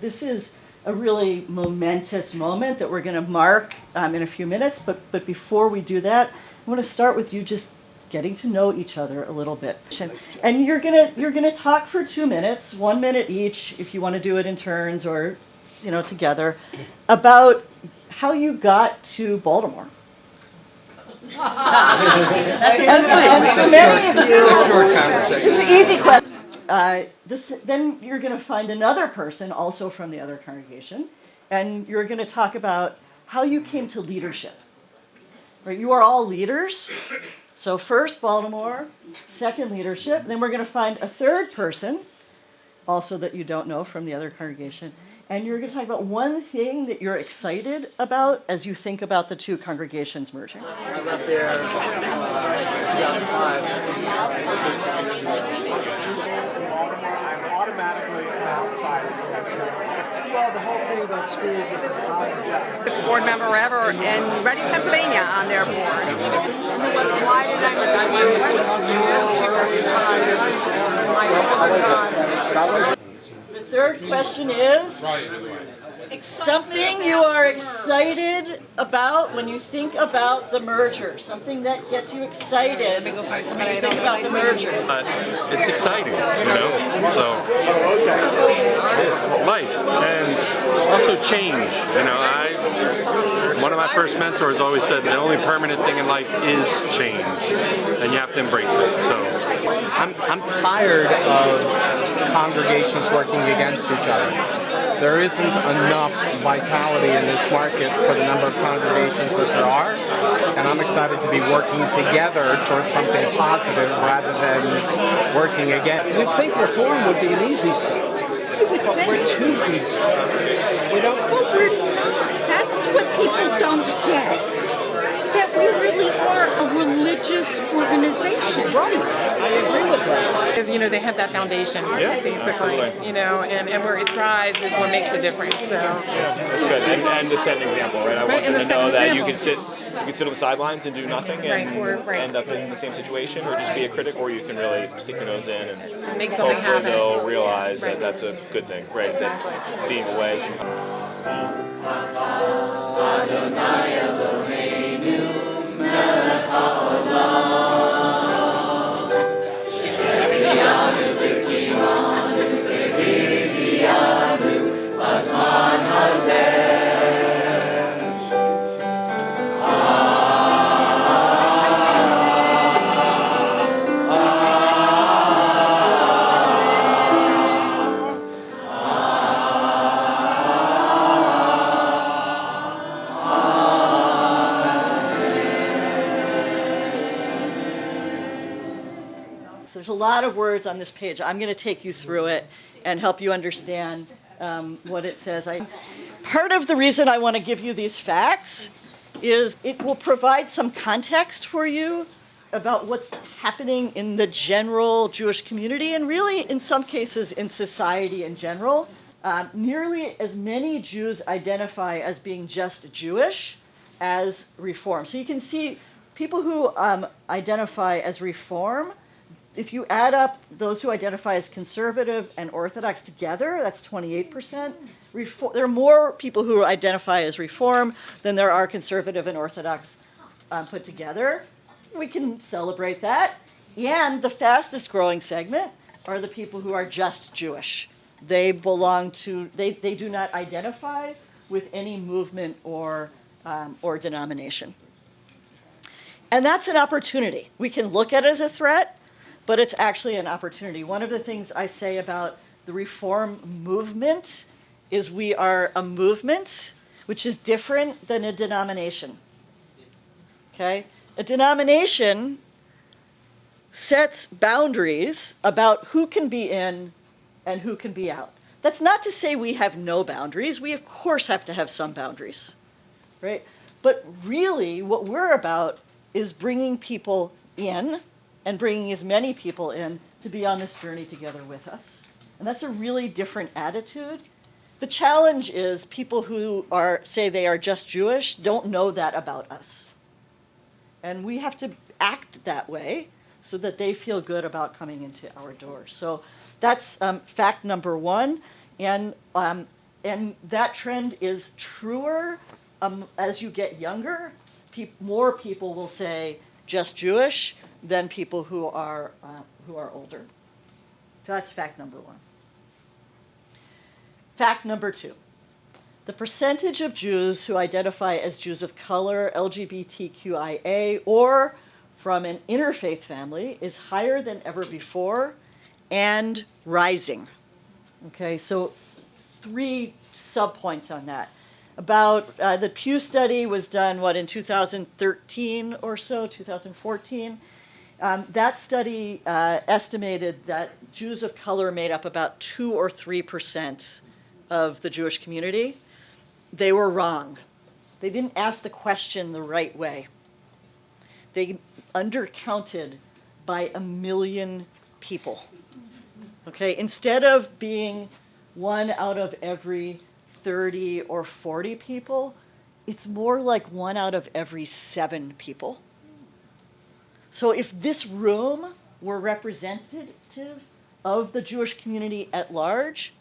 This is a really momentous moment that we're going to mark in a few minutes, but before we do that, I want to start with you just getting to know each other a little bit. And you're gonna talk for 2 minutes, 1 minute each, if you want to do it in turns or together, about how you got to Baltimore. And for many of you, it's an easy question. Then you're going to find another person also from the other congregation, and you're going to talk about how you came to leadership. Right? You are all leaders. So first Baltimore, second leadership. Then we're going to find a third person, also that you don't know from the other congregation, and you're going to talk about one thing that you're excited about as you think about the two congregations merging. I left there in 2005. I'm automatically an outsider. Well, the whole thing about school versus college. This board member ever in Reading, Pennsylvania on their board. Why did I The third question is something you are excited about when you think about the merger. Something that gets you excited when you think about the merger. It's exciting, so life and also change. One of my first mentors always said the only permanent thing in life is change, and you have to embrace it. So I'm tired of congregations working against each other. There isn't enough vitality in this market for the number of congregations that there are, and I'm excited to be working together towards something positive rather than working against. You'd think reform would be an easy sell. But we're too easy. We don't. But we're not. That's what people don't get. That we really are a religious organization. Right. I agree with that. They have that foundation, basically. And where it thrives is what makes the difference. So. Yeah, that's good. And to set an example, right? I want them to know that you can sit on the sidelines and do nothing and end up in the same situation, or just be a critic, or you can really stick your nose in and make something hopefully happen. they'll realize that that's a good thing, right? That being away sometimes. There's a lot of words on this page. I'm going to take you through it and help you understand what it says. Part of the reason I want to give you these facts is it will provide some context for you about what's happening in the general Jewish community and really, in some cases, in society in general. Nearly as many Jews identify as being just Jewish as Reform. So you can see people who identify as Reform, if you add up those who identify as conservative and Orthodox together, that's 28%. There are more people who identify as Reform than there are conservative and Orthodox put together. We can celebrate that. And the fastest growing segment are the people who are just Jewish. They belong to, they do not identify with any movement or denomination. And that's an opportunity. We can look at it as a threat, but it's actually an opportunity. One of the things I say about the Reform movement is we are a movement which is different than a denomination. Okay? A denomination sets boundaries about who can be in and who can be out. That's not to say we have no boundaries. We, of course, have to have some boundaries, right? But really, what we're about is bringing people in and bringing as many people in to be on this journey together with us. And that's a really different attitude. The challenge is people who say they are just Jewish don't know that about us. And we have to act that way so that they feel good about coming into our doors. So that's fact number one. And And that trend is truer as you get younger. More people will say just Jewish than people who are older. So that's fact number one. Fact number two. The percentage of Jews who identify as Jews of color, LGBTQIA, or from an interfaith family is higher than ever before and rising. Okay, so 3 subpoints on that. About the Pew study was done, in 2013 or so, 2014. That study estimated that Jews of color made up about 2 or 3% of the Jewish community. They were wrong. They didn't ask the question the right way. They undercounted by 1 million people. Okay, instead of being 1 out of every 30 or 40 people, it's more like 1 out of every 7 people. So if this room were representative of the Jewish community at large,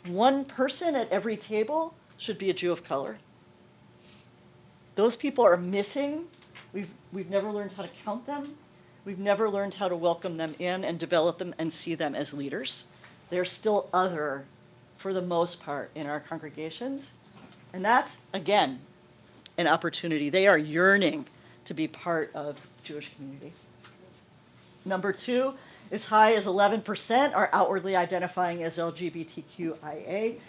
1 person at every table should be a Jew of color. Those people are missing. We've never learned how to count them. We've never learned how to welcome them in and develop them and see them as leaders. They're still other for the most part in our congregations. And that's, again, an opportunity. They are yearning to be part of Jewish community. Number 2, as high as 11% are outwardly identifying as LGBTQIA.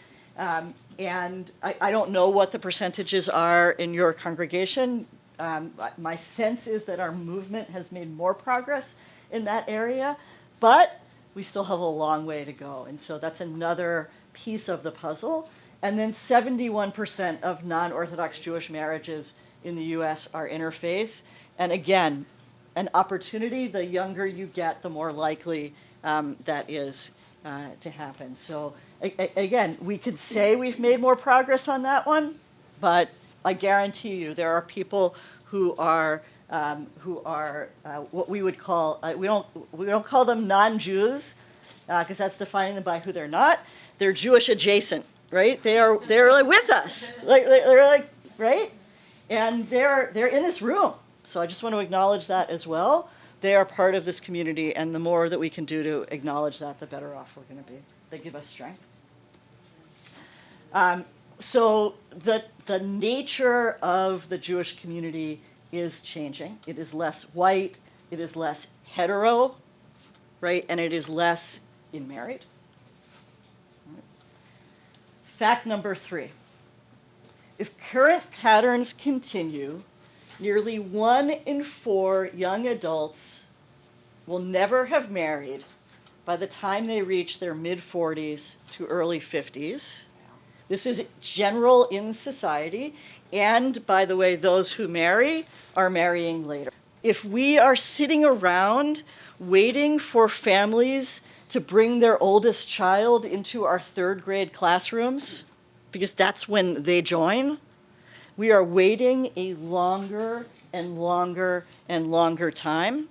And I don't know what the percentages are in your congregation. My sense is that our movement has made more progress in that area, but we still have a long way to go. And so that's another piece of the puzzle. And then 71% of non-Orthodox Jewish marriages in the US are interfaith. And again, an opportunity, the younger you get, the more likely that is to happen. So again, we could say we've made more progress on that one, but I guarantee you there are people who are what we would call, we don't call them non-Jews, because that's defining them by who they're not. They're Jewish adjacent, right? They're like with us, they're like, right? And they're in this room. So I just want to acknowledge that as well. They are part of this community, and the more that we can do to acknowledge that, the better off we're going to be. They give us strength. So the nature of the Jewish community is changing. It is less white, it is less hetero, right? And it is less in-married. Fact number 3. If current patterns continue, nearly 1 in 4 young adults will never have married by the time they reach their mid-40s to early 50s. This is general in society, and by the way, those who marry are marrying later. If we are sitting around waiting for families to bring their oldest child into our 3rd grade classrooms, because that's when they join, we are waiting a longer and longer and longer time.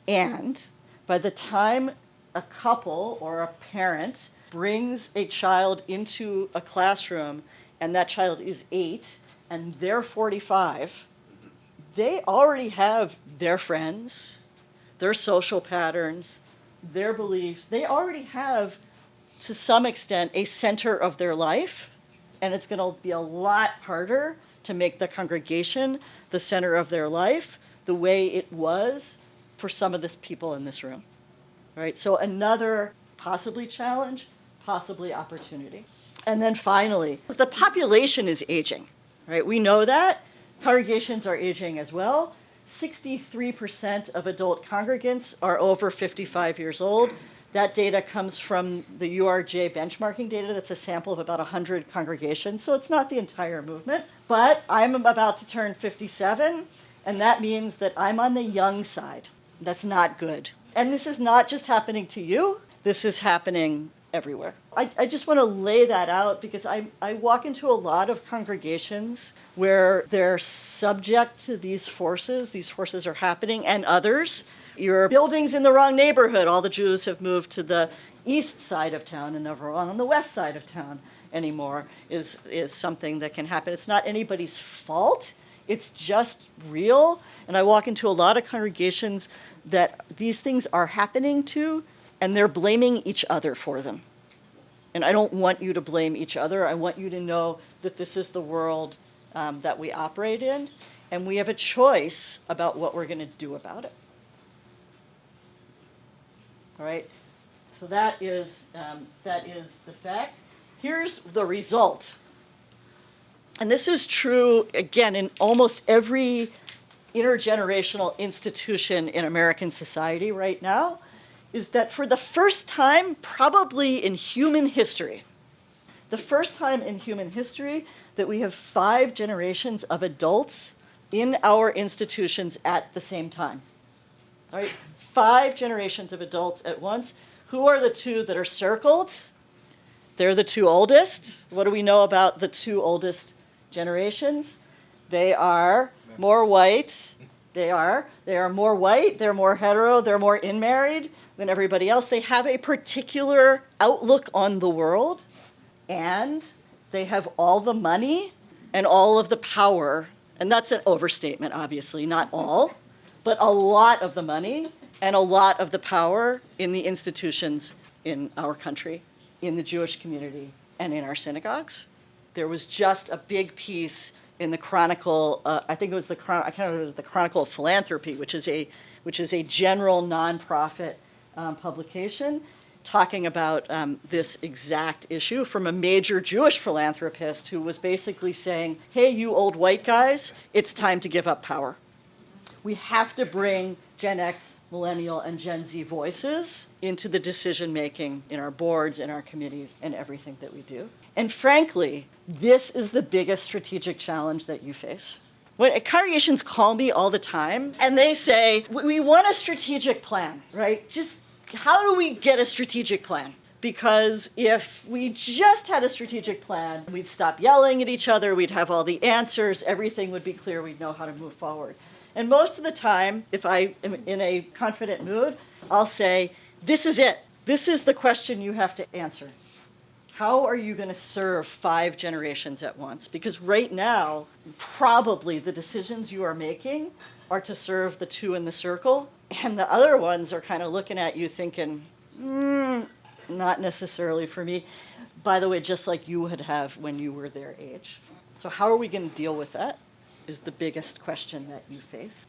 And by the time a couple or a parent brings a child into a classroom and that child is 8 and they're 45, they already have their friends, their social patterns, their beliefs. They already have, to some extent, a center of their life, and it's going to be a lot harder to make the congregation the center of their life the way it was for some of the people in this room. Right? So another possibly challenge, possibly opportunity. And then finally, the population is aging, right? We know that. Congregations are aging as well. 63% of adult congregants are over 55 years old. That data comes from the URJ benchmarking data. That's a sample of about 100 congregations, so it's not the entire movement. But I'm about to turn 57, and that means that I'm on the young side. That's not good. And this is not just happening to you. This is happening everywhere. I just want to lay that out because I walk into a lot of congregations where they're subject to these forces. These forces are happening, and others. Your building's in the wrong neighborhood. All the Jews have moved to the east side of town and everyone on the west side of town. anymore is something that can happen. It's not anybody's fault. It's just real. And I walk into a lot of congregations that these things are happening to, and they're blaming each other for them. And I don't want you to blame each other. I want you to know that this is the world that we operate in, and we have a choice about what we're going to do about it. All right? So that is the fact. Here's the result. And this is true, again, in almost every intergenerational institution in American society right now, is that for the first time, probably in human history, the first time in human history that we have 5 generations of adults in our institutions at the same time. All right? 5 generations of adults at once. Who are the 2 that are circled? They're the 2 oldest. What do we know about the 2 oldest generations? They are more white. They are more white, they're more hetero, they're more in-married than everybody else. They have a particular outlook on the world, and they have all the money and all of the power, and that's an overstatement, obviously, not all, but a lot of the money and a lot of the power in the institutions in our country, in the Jewish community, and in our synagogues. There was just a big piece in the Chronicle, I think it was the Chronicle of Philanthropy, which is a general nonprofit publication, talking about this exact issue from a major Jewish philanthropist who was basically saying, hey, you old white guys, it's time to give up power. We have to bring Gen X, Millennial, and Gen Z voices into the decision-making in our boards, in our committees, and everything that we do. And frankly, this is the biggest strategic challenge that you face. When congregations call me all the time, and they say, we want a strategic plan, right? Just how do we get a strategic plan? Because if we just had a strategic plan, we'd stop yelling at each other, we'd have all the answers, everything would be clear, we'd know how to move forward. And most of the time, if I am in a confident mood, I'll say, this is it. This is the question you have to answer. How are you going to serve 5 generations at once? Because right now, probably the decisions you are making are to serve the 2 in the circle, and the other ones are kind of looking at you thinking, not necessarily for me. By the way, just like you would have when you were their age. So how are we going to deal with that is the biggest question that you face.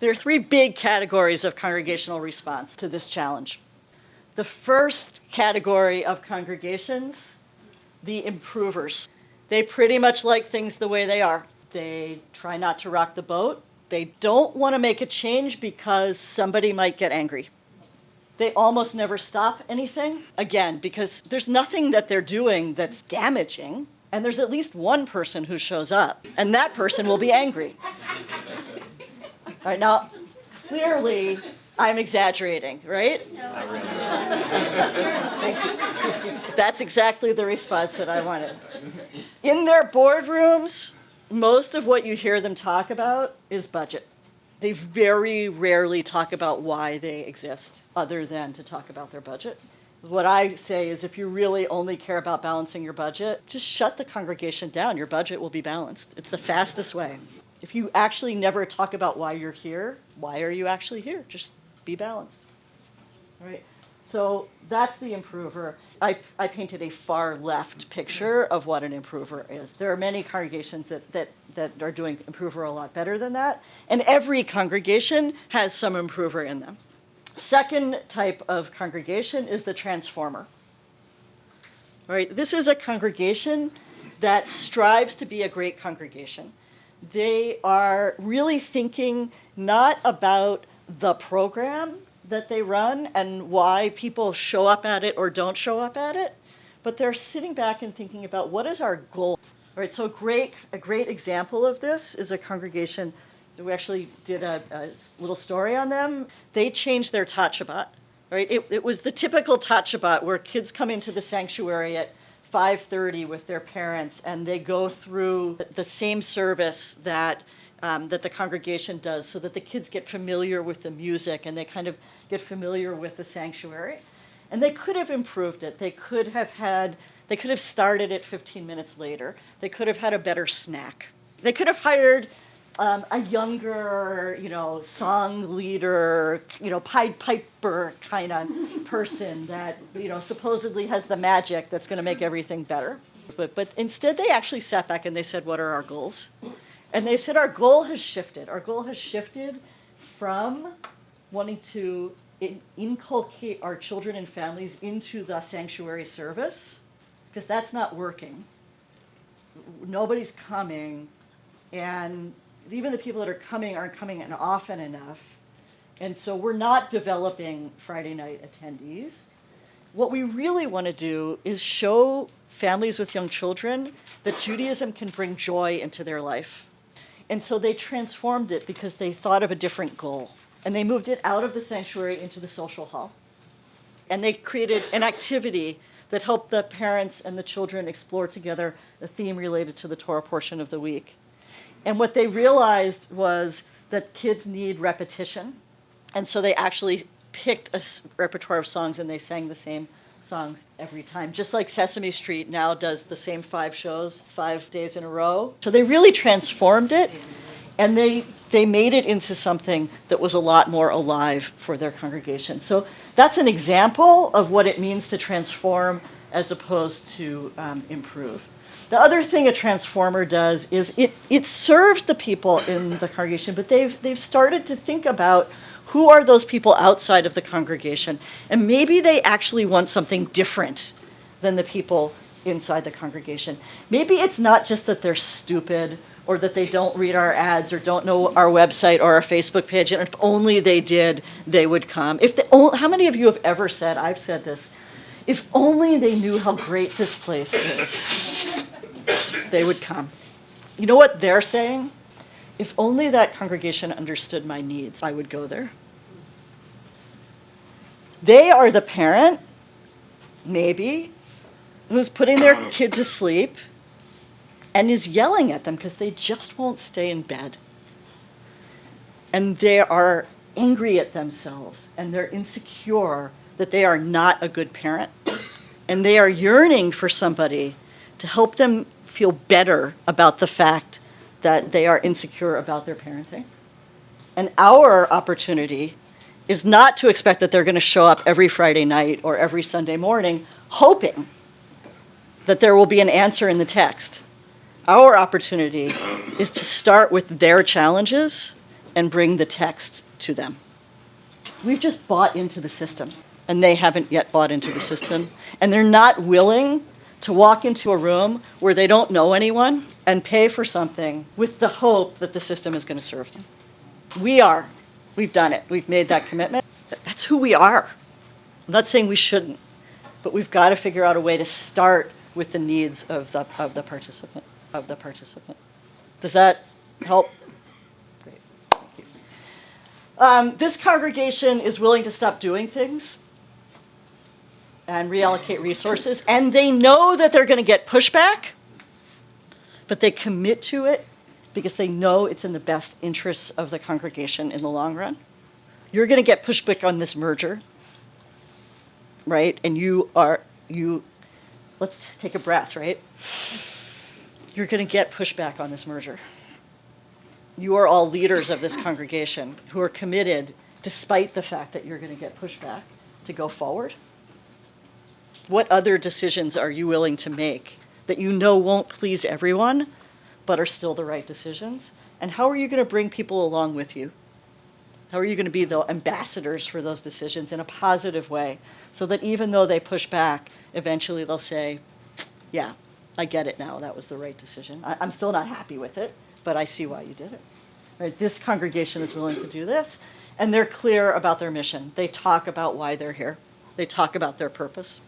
There are 3 big categories of congregational response to this challenge. The first category of congregations, the improvers. They pretty much like things the way they are. They try not to rock the boat. They don't want to make a change because somebody might get angry. They almost never stop anything, again, because there's nothing that they're doing that's damaging, and there's at least one person who shows up, and that person will be angry. All right, now, clearly, I'm exaggerating, right? Thank you. That's exactly the response that I wanted. In their boardrooms, most of what you hear them talk about is budget. They very rarely talk about why they exist, other than to talk about their budget. What I say is if you really only care about balancing your budget, just shut the congregation down. Your budget will be balanced. It's the fastest way. If you actually never talk about why you're here, why are you actually here? Just be balanced. All right. So that's the improver. I painted a far left picture of what an improver is. There are many congregations that are doing improver a lot better than that, and every congregation has some improver in them. Second type of congregation is the transformer. All right, this is a congregation that strives to be a great congregation. They are really thinking not about the program that they run and why people show up at it or don't show up at it, but they're sitting back and thinking about what is our goal. All right, so a great example of this is a congregation. We actually did a little story on them. They changed their Tat Shabbat. Right? It was the typical Tat Shabbat where kids come into the sanctuary at 5:30 with their parents, and they go through the same service that the congregation does, so that the kids get familiar with the music and they kind of get familiar with the sanctuary. And they could have improved it. They could have had They could have started it 15 minutes later. They could have had a better snack. They could have hired a younger, song leader, Pied Piper kind of person that, supposedly has the magic that's going to make everything better. But instead, they actually sat back and they said, what are our goals? And they said, our goal has shifted. Our goal has shifted from wanting to inculcate our children and families into the sanctuary service, because that's not working. Nobody's coming, and even the people that are coming aren't coming in often enough. And so we're not developing Friday night attendees. What we really want to do is show families with young children that Judaism can bring joy into their life. And so they transformed it because they thought of a different goal. And they moved it out of the sanctuary into the social hall. And they created an activity that helped the parents and the children explore together a theme related to the Torah portion of the week. And what they realized was that kids need repetition. And so they actually picked a repertoire of songs and they sang the same songs every time. Just like Sesame Street now does the same 5 shows 5 days in a row. So they really transformed it, and they made it into something that was a lot more alive for their congregation. So that's an example of what it means to transform as opposed to improve. The other thing a transformer does is it serves the people in the congregation, but they've started to think about who are those people outside of the congregation, and maybe they actually want something different than the people inside the congregation. Maybe it's not just that they're stupid or that they don't read our ads or don't know our website or our Facebook page, and if only they did, they would come. How many of you have ever said, I've said this, if only they knew how great this place is, they would come. You know what they're saying? If only that congregation understood my needs, I would go there. They are the parent, maybe, who's putting their kid to sleep and is yelling at them because they just won't stay in bed. And they are angry at themselves, and they're insecure that they are not a good parent. And they are yearning for somebody to help them feel better about the fact that they are insecure about their parenting. And our opportunity is not to expect that they're going to show up every Friday night or every Sunday morning hoping that there will be an answer in the text. Our opportunity is to start with their challenges and bring the text to them. We've just bought into the system, and they haven't yet bought into the system. And they're not willing to walk into a room where they don't know anyone and pay for something with the hope that the system is going to serve them. We are. We've done it. We've made that commitment. That's who we are. I'm not saying we shouldn't, but we've got to figure out a way to start with the needs of the participant. Does that help? Great. Thank you. This congregation is willing to stop doing things and reallocate resources, and they know that they're going to get pushback, but they commit to it because they know it's in the best interests of the congregation in the long run. You're going to get pushback on this merger, right? And let's take a breath, right? You're going to get pushback on this merger. You are all leaders of this congregation who are committed, despite the fact that you're going to get pushback, to go forward. What other decisions are you willing to make that you know won't please everyone, but are still the right decisions? And how are you going to bring people along with you? How are you going to be the ambassadors for those decisions in a positive way so that even though they push back, eventually they'll say, yeah, I get it now. That was the right decision. I'm still not happy with it, but I see why you did it. Right? This congregation is willing to do this, and they're clear about their mission. They talk about why they're here. They talk about their purpose.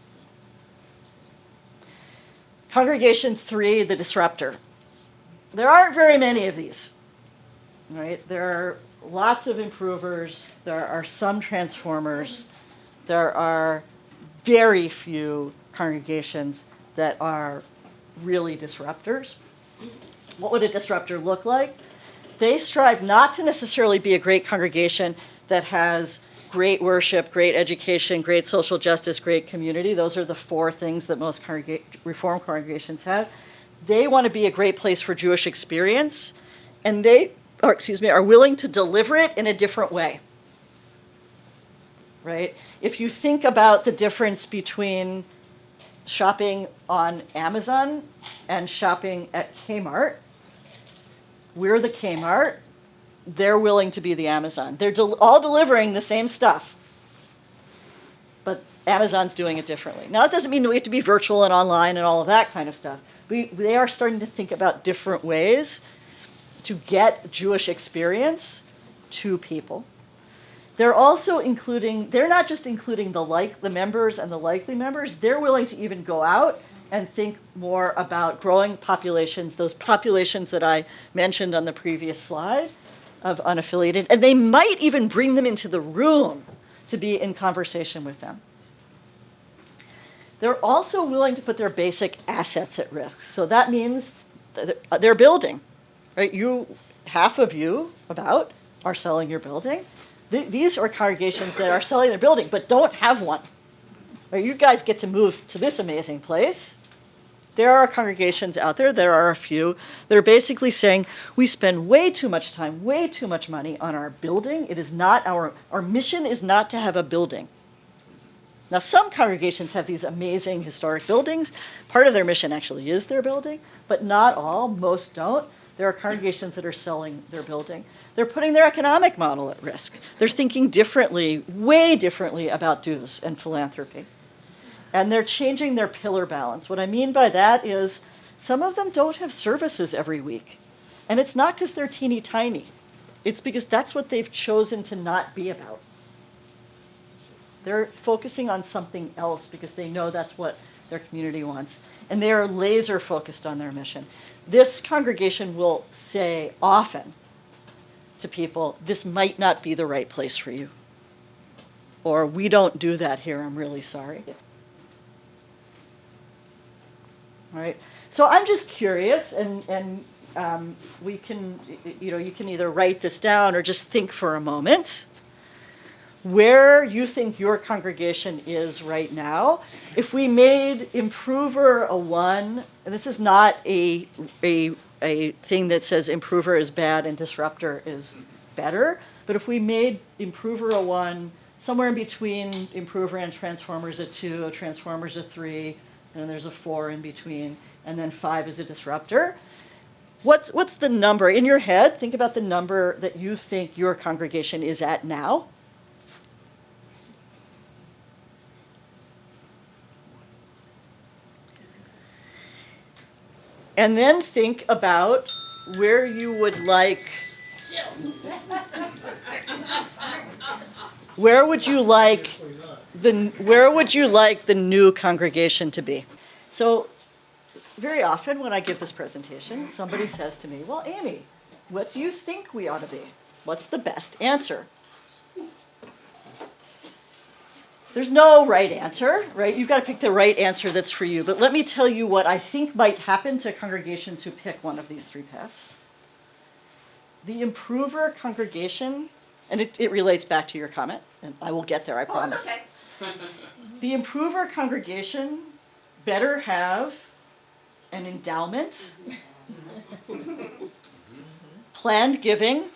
Congregation 3, the disruptor. There aren't very many of these, right? There are lots of improvers. There are some transformers. There are very few congregations that are really disruptors. What would a disruptor look like? They strive not to necessarily be a great congregation that has great worship, great education, great social justice, great community. Those are the 4 things that most Reform congregations have. They want to be a great place for Jewish experience, and they are willing to deliver it in a different way. Right? If you think about the difference between shopping on Amazon and shopping at Kmart, we're the Kmart. They're willing to be the Amazon. They're all delivering the same stuff, but Amazon's doing it differently. Now, that doesn't mean that we have to be virtual and online and all of that kind of stuff. They are starting to think about different ways to get Jewish experience to people. They're also they're not just including the members and the likely members, they're willing to even go out and think more about growing populations, those populations that I mentioned on the previous slide of unaffiliated, and they might even bring them into the room to be in conversation with them. They're also willing to put their basic assets at risk. So that means they're building, right? Half of you, are selling your building. These are congregations that are selling their building but don't have one. Right? You guys get to move to this amazing place. There are congregations out there, there are a few, that are basically saying, we spend way too much time, way too much money on our building. It is not our mission is not to have a building. Now, some congregations have these amazing historic buildings. Part of their mission actually is their building, but not all, most don't. There are congregations that are selling their building. They're putting their economic model at risk. They're thinking differently, way differently about dues and philanthropy. And they're changing their pillar balance. What I mean by that is some of them don't have services every week. And it's not because they're teeny tiny. It's because that's what they've chosen to not be about. They're focusing on something else because they know that's what their community wants. And they are laser focused on their mission. This congregation will say often to people, this might not be the right place for you. Or we don't do that here, I'm really sorry. All right. So I'm just curious, and we can, you can either write this down or just think for a moment where you think your congregation is right now. If we made improver a 1, and this is not a thing that says improver is bad and disruptor is better, but if we made improver a 1, somewhere in between improver and transformers a 2, transformers a 3, and there's a 4 in between, and then 5 is a disruptor. What's the number in your head? Think about the number that you think your congregation is at now. And then think about where you would like, where would you like the new congregation to be? So very often when I give this presentation, somebody says to me, well, Amy, what do you think we ought to be? What's the best answer? There's no right answer, right? You've got to pick the right answer that's for you. But let me tell you what I think might happen to congregations who pick one of these 3 paths. The improver congregation, and it relates back to your comment, and I will get there, I promise. Okay. The improver congregation better have an endowment, planned giving,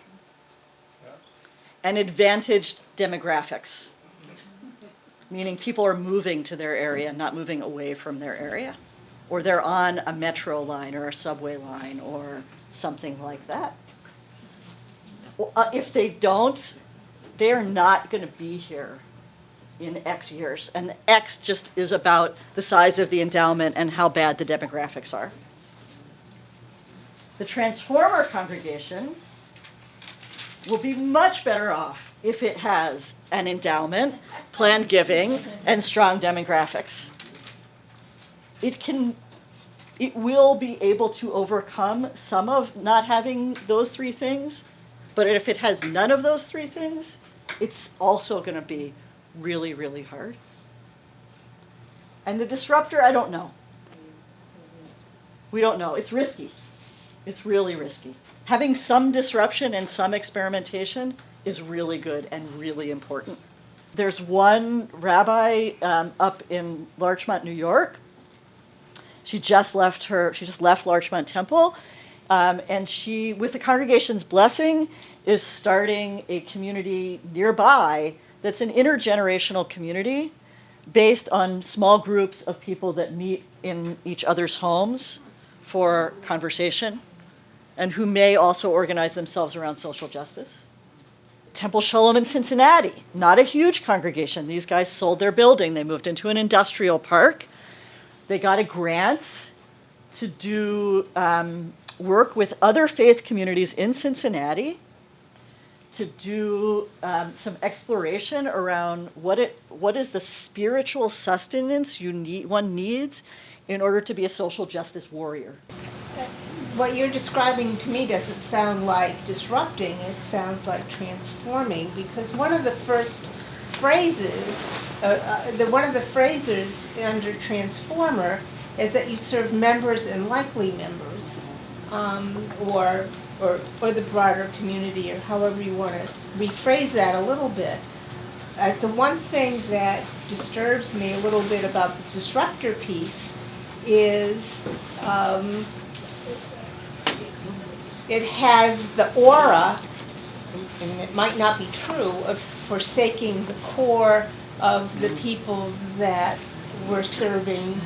and advantaged demographics. Meaning people are moving to their area, not moving away from their area. Or they're on a metro line or a subway line or something like that. If they don't, they're not going to be here in X years. And X just is about the size of the endowment and how bad the demographics are. The transformer congregation will be much better off if it has an endowment, planned giving, and strong demographics. It will be able to overcome some of not having those 3 things, but if it has none of those 3 things, it's also going to be really, really hard. And the disruptor, I don't know. We don't know. It's risky. It's really risky. Having some disruption and some experimentation is really good and really important. There's one rabbi up in Larchmont, New York. She just left Larchmont Temple, and she, with the congregation's blessing, is starting a community nearby that's an intergenerational community based on small groups of people that meet in each other's homes for conversation and who may also organize themselves around social justice. Temple Shalom in Cincinnati, not a huge congregation. These guys sold their building. They moved into an industrial park. They got a grant to do work with other faith communities in Cincinnati to do some exploration around what is the spiritual sustenance one needs in order to be a social justice warrior. What you're describing to me doesn't sound like disrupting, it sounds like transforming, because one of the first phrases, one of the phrases under transformer is that you serve members and likely members, or the broader community, or however you want to rephrase that a little bit. The one thing that disturbs me a little bit about the disruptor piece is it has the aura, and it might not be true, of forsaking the core of the people that we're serving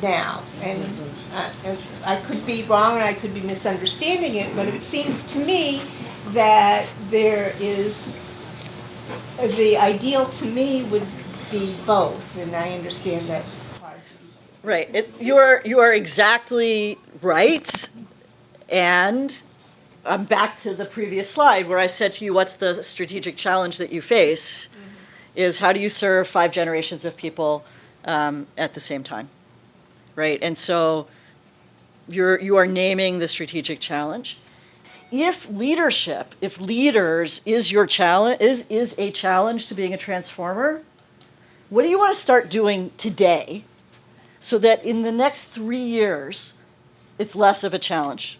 now. And I could be wrong and I could be misunderstanding it, but it seems to me that there is, the ideal to me would be both, and I understand that's hard. Right. You are exactly right. And I'm back to the previous slide where I said to you, what's the strategic challenge that you face? Is how do you serve 5 generations of people at the same time, right? And so you are naming the strategic challenge. If leaders is your challenge, is a challenge to being a transformer, what do you want to start doing today so that in the next 3 years, it's less of a challenge?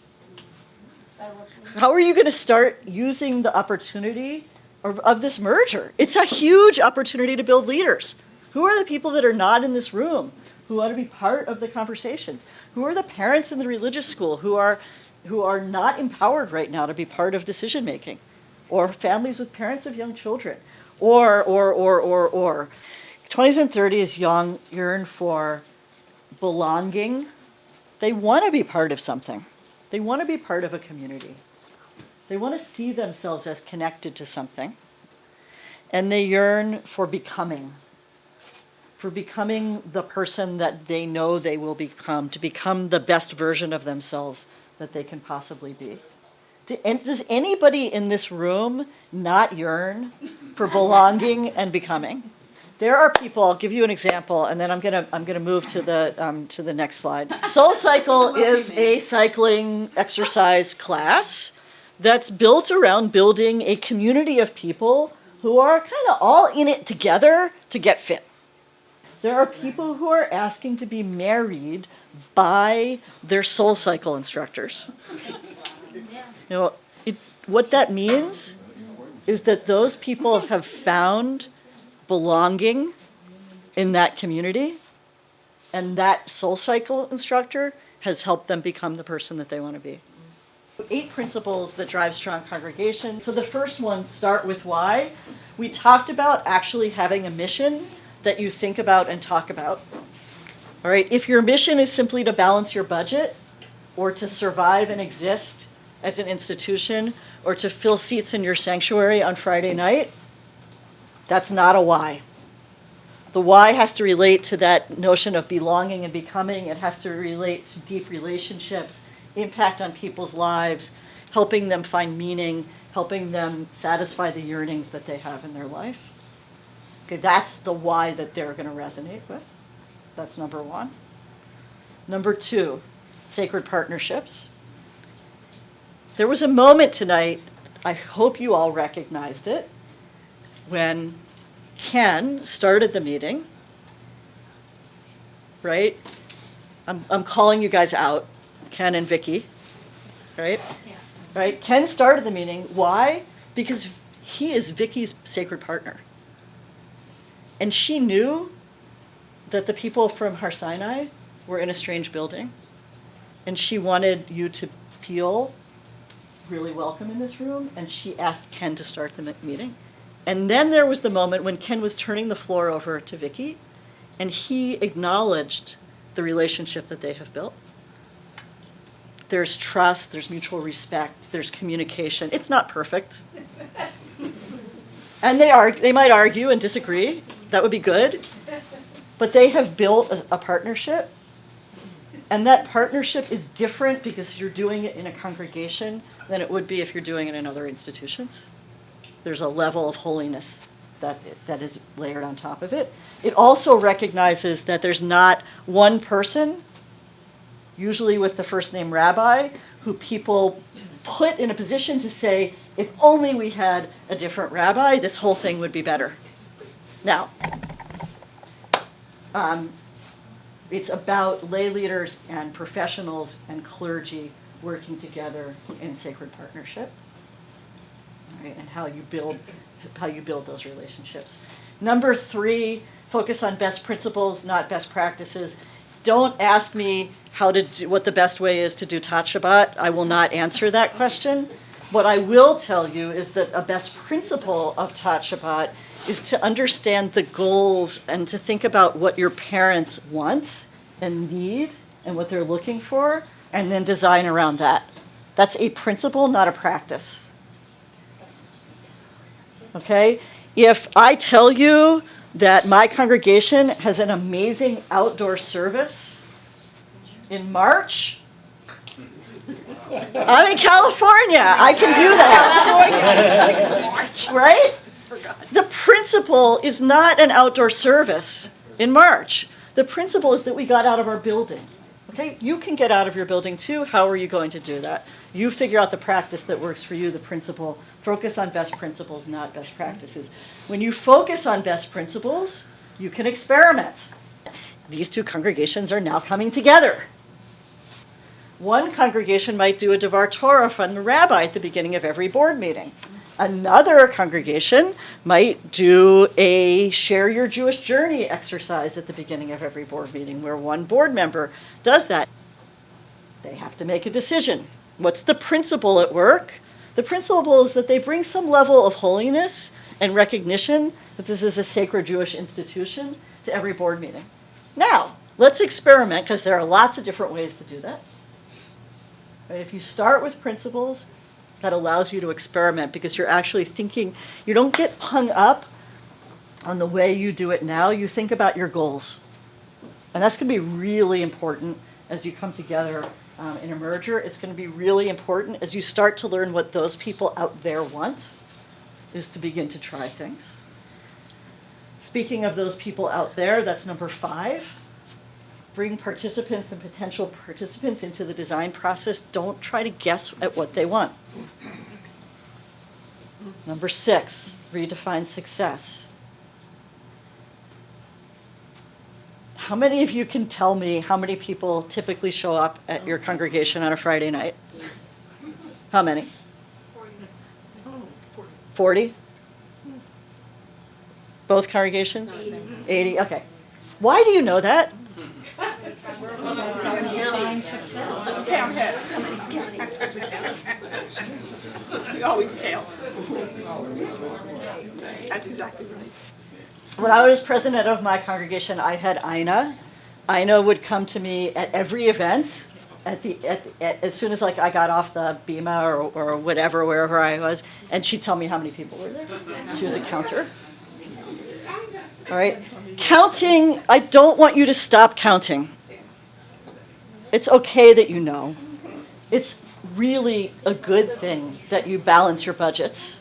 How are you going to start using the opportunity of this merger? It's a huge opportunity to build leaders. Who are the people that are not in this room who want to be part of the conversations? Who are the parents in the religious school who are not empowered right now to be part of decision making? Or families with parents of young children? Or. 20s and 30s yearn for belonging. They want to be part of something. They want to be part of a community. They want to see themselves as connected to something. And they yearn for becoming the person that they know they will become, to become the best version of themselves that they can possibly be. Does anybody in this room not yearn for belonging and becoming? There are people. I'll give you an example, and then I'm gonna move to the next slide. Soul Cycle is a cycling exercise class that's built around building a community of people who are kind of all in it together to get fit. There are people who are asking to be married by their Soul Cycle instructors. What that means is that those people have found belonging in that community, and that Soul Cycle instructor has helped them become the person that they want to be. 8 principles that drive strong congregation. So the first one, start with why. We talked about actually having a mission that you think about and talk about. All right, if your mission is simply to balance your budget or to survive and exist as an institution or to fill seats in your sanctuary on Friday night, that's not a why. The why has to relate to that notion of belonging and becoming. It has to relate to deep relationships, impact on people's lives, helping them find meaning, helping them satisfy the yearnings that they have in their life. Okay, that's the why that they're going to resonate with. That's number 1. Number 2, sacred partnerships. There was a moment tonight, I hope you all recognized it, when Ken started the meeting, right? I'm calling you guys out, Ken and Vicky, right? Yeah. Right? Ken started the meeting. Why? Because he is Vicky's sacred partner. And she knew that the people from Sinai were in a strange building, and she wanted you to feel really welcome in this room, and she asked Ken to start the meeting. And then there was the moment when Ken was turning the floor over to Vicky, and he acknowledged the relationship that they have built. There's trust, there's mutual respect, there's communication. It's not perfect. And they might argue and disagree. That would be good. But they have built a partnership. And that partnership is different because you're doing it in a congregation than it would be if you're doing it in other institutions. There's a level of holiness that is layered on top of it. It also recognizes that there's not one person, usually with the first name rabbi, who people put in a position to say, if only we had a different rabbi, this whole thing would be better. Now, it's about lay leaders and professionals and clergy working together in sacred partnership, right, and how you build those relationships. Number 3, focus on best principles, not best practices. Don't ask me what the best way is to do Tat Shabbat. I will not answer that question. What I will tell you is that a best principle of Tat Shabbat is to understand the goals and to think about what your parents want and need and what they're looking for, and then design around that. That's a principle, not a practice. Okay? If I tell you that my congregation has an amazing outdoor service in March, I'm in California. I can do that. Right? The principle is not an outdoor service in March. The principle is that we got out of our building. Okay? You can get out of your building too. How are you going to do that? You figure out the practice that works for you, the principle. Focus on best principles, not best practices. When you focus on best principles, you can experiment. These two congregations are now coming together. One congregation might do a Devar Torah from the rabbi at the beginning of every board meeting. Another congregation might do a share your Jewish journey exercise at the beginning of every board meeting, where one board member does that. They have to make a decision. What's the principle at work? The principle is that they bring some level of holiness and recognition that this is a sacred Jewish institution to every board meeting. Now, let's experiment, because there are lots of different ways to do that. Right? If you start with principles, that allows you to experiment, because you're actually thinking, you don't get hung up on the way you do it now. You think about your goals. And that's going to be really important as you come together in a merger. It's going to be really important as you start to learn what those people out there want, is to begin to try things. Speaking of those people out there, that's number 5. Bring participants and potential participants into the design process. Don't try to guess at what they want. Number 6, redefine success. How many of you can tell me how many people typically show up at your congregation on a Friday night? How many? 40? Both congregations? 80? Okay. Why do you know that? We always count. That's exactly right. When I was president of my congregation, I had Ina. Ina would come to me at every event, as soon as I got off the bima or whatever, wherever I was, and she'd tell me how many people were there. She was a counter. All right? Counting, I don't want you to stop counting. It's okay that you know. It's really a good thing that you balance your budgets.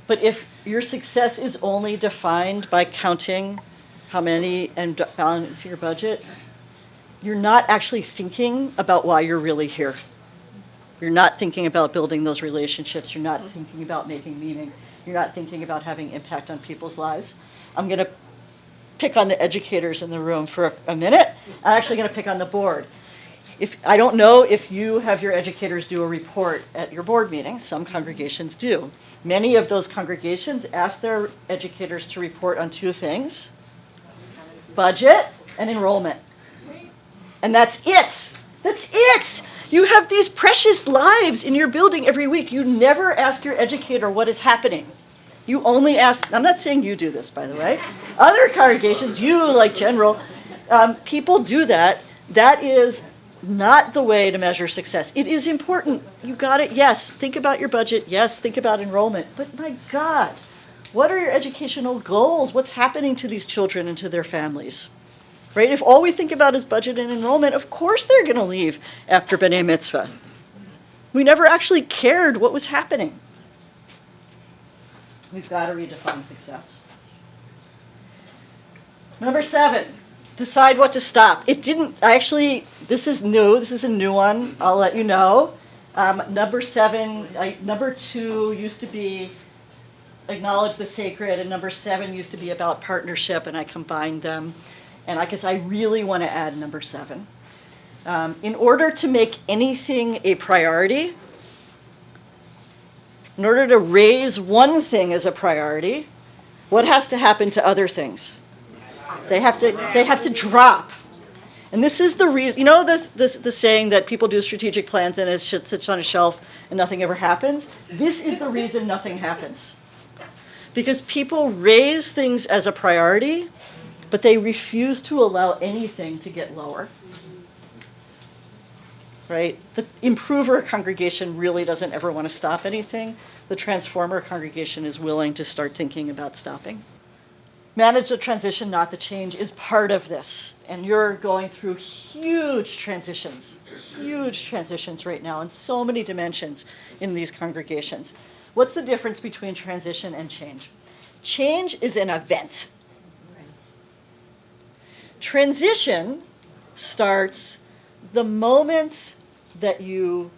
But if your success is only defined by counting how many and balancing your budget, you're not actually thinking about why you're really here. You're not thinking about building those relationships. You're not thinking about making meaning. You're not thinking about having impact on people's lives. I'm going to pick on the educators in the room for a minute. I'm actually going to pick on the board. If I don't know if you have your educators do a report at your board meeting. Some congregations do. Many of those congregations ask their educators to report on two things: budget and enrollment. And that's it. That's it. You have these precious lives in your building every week. You never ask your educator what is happening. You only ask, I'm not saying you do this, by the way. Other congregations, you like general, people do that. That is not the way to measure success. It is important. You got it. Yes, think about your budget. Yes, think about enrollment. But my God, what are your educational goals? What's happening to these children and to their families? Right? If all we think about is budget and enrollment, of course they're going to leave after B'nai Mitzvah. We never actually cared what was happening. We've got to redefine success. Number 7, decide what to stop. It didn't, this is new. This is a new one. I'll let you know. Number 2 used to be acknowledge the sacred, and number 7 used to be about partnership, and I combined them. And I guess I really want to add number 7. In order to make anything a priority, in order to raise one thing as a priority, what has to happen to other things? They have to drop. And this is the reason, you know the saying that people do strategic plans and it sits on a shelf and nothing ever happens? This is the reason nothing happens. Because people raise things as a priority, but they refuse to allow anything to get lower. Right? The improver congregation really doesn't ever want to stop anything. The transformer congregation is willing to start thinking about stopping. Manage the transition, not the change, is part of this. And you're going through huge transitions right now in so many dimensions in these congregations. What's the difference between transition and change? Change is an event. Transition starts the moment that you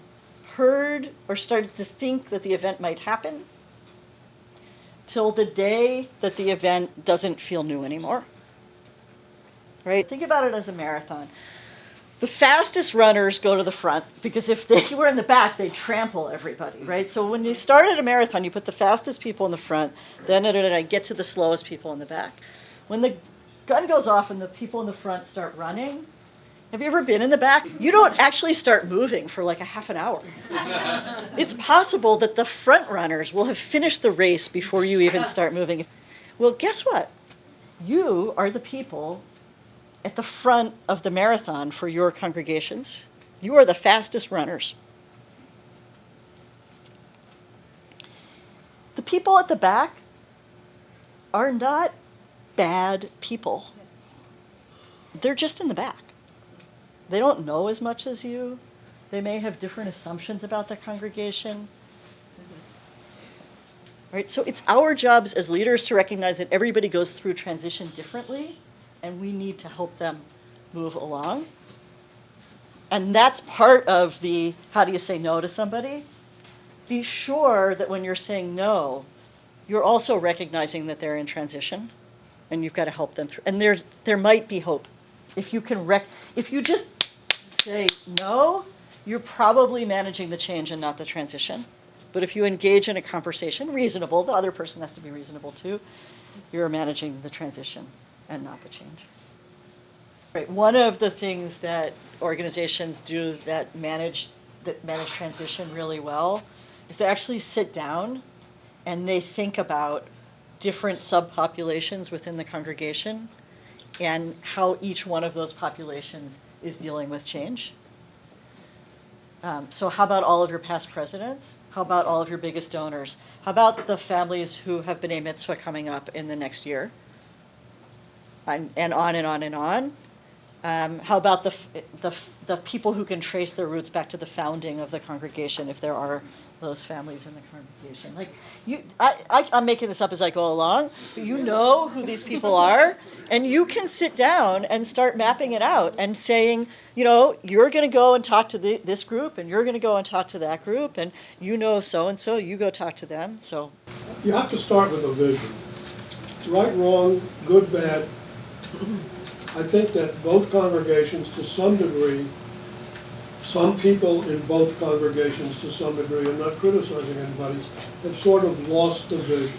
heard or started to think that the event might happen till the day that the event doesn't feel new anymore. Right? Think about it as a marathon. The fastest runners go to the front because if they were in the back, they'd trample everybody, right? So when you start at a marathon, you put the fastest people in the front, then get to the slowest people in the back. When the gun goes off and the people in the front start running, have you ever been in the back? You don't actually start moving for like a half an hour. It's possible that the front runners will have finished the race before you even start moving. Well, guess what? You are the people at the front of the marathon for your congregations. You are the fastest runners. The people at the back are not bad people. They're just in the back. They don't know as much as you. They may have different assumptions about the congregation. Right? So it's our jobs as leaders to recognize that everybody goes through transition differently, and we need to help them move along. And that's part of the, how do you say no to somebody? Be sure that when you're saying no, you're also recognizing that they're in transition, and you've got to help them through. And there might be hope. If you can if you just say no, you're probably managing the change and not the transition. But if you engage in a conversation, reasonable, the other person has to be reasonable too, you're managing the transition and not the change. Right. One of the things that organizations do that manage transition really well is they actually sit down and they think about different subpopulations within the congregation and how each one of those populations is dealing with change. So how about all of your past presidents? How about all of your biggest donors? How about the families who have B'nai Mitzvah coming up in the next year? And on and on and on. How about the people who can trace their roots back to the founding of the congregation, if there are those families in the congregation? Like I'm making this up as I go along, but you know who these people are, and you can sit down and start mapping it out and saying, you're going to go and talk to this group, and you're going to go and talk to that group, and so-and-so, you go talk to them. So you have to start with a vision. Right, wrong, good, bad. I think that both congregations, to some degree, some people in both congregations, to some degree, I'm not criticizing anybody, have sort of lost the vision.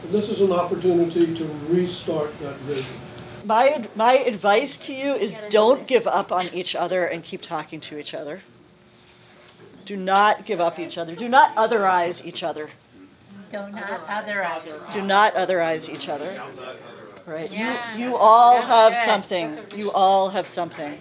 And this is an opportunity to restart that vision. My advice to you is don't give up on each other and keep talking to each other. Do not give up each other. Do not otherize each other. Do not otherize. Do not otherize each other. Right? Yeah. You all That's have good. something. You all have something.